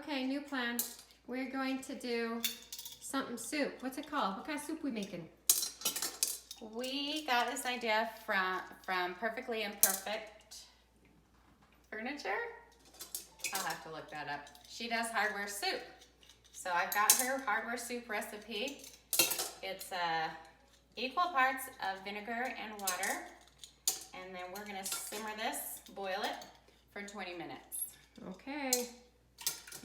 Okay, new plan. We're going to do something soup. What's it called? What kind of soup we making? We got this idea from Perfectly Imperfect Furniture. I'll have to look that up. She does hardware soup. So I've got her hardware soup recipe. It's equal parts of vinegar and water. And then we're gonna simmer this, boil it for 20 minutes. Okay.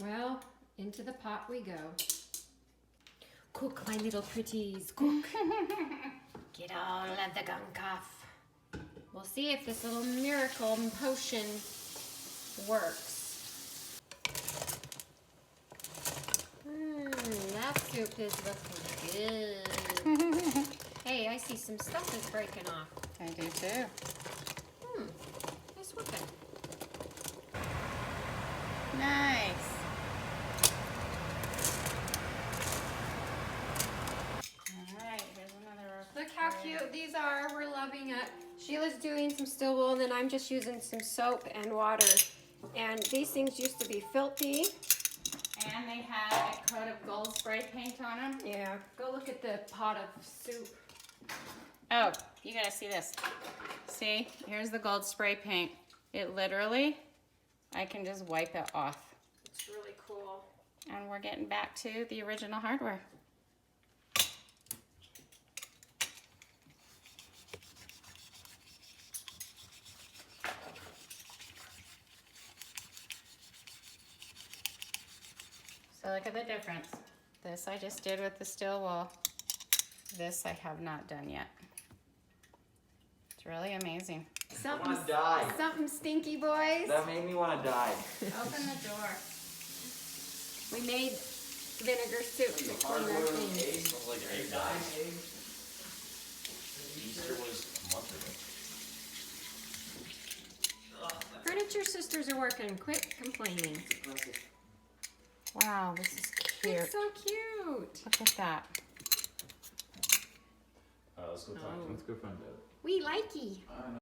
Well, into the pot we go. Cook, my little pretties, cook. Get all of the gunk off. We'll see if this little miracle potion works. That soup is looking good. Hey, I see some stuff is breaking off. I do too. Nice whipping. Nice. All right, here's another. Look how cute these are. We're loving it. Sheila's doing some still wool, and then I'm just using some soap and water. And these things used to be filthy. And they have a coat of gold spray paint on them. Yeah, go look at the pot of soup. Oh, you gotta see this. See, here's the gold spray paint. It literally, I can just wipe it off. It's really cool. And we're getting back to the original hardware. So look at the difference. This I just did with the steel wool. This I have not done yet. It's really amazing. I want to die. Something stinky, boys. That made me want to die. Open the door. We made vinegar soup to clean our things. Smells like egg dies. Easter was a month ago. Furniture sisters are working. Quit complaining. Wow, this is cute. It's so cute. Look at that. Let's go talk to him. Let's go find out. We likey. I know.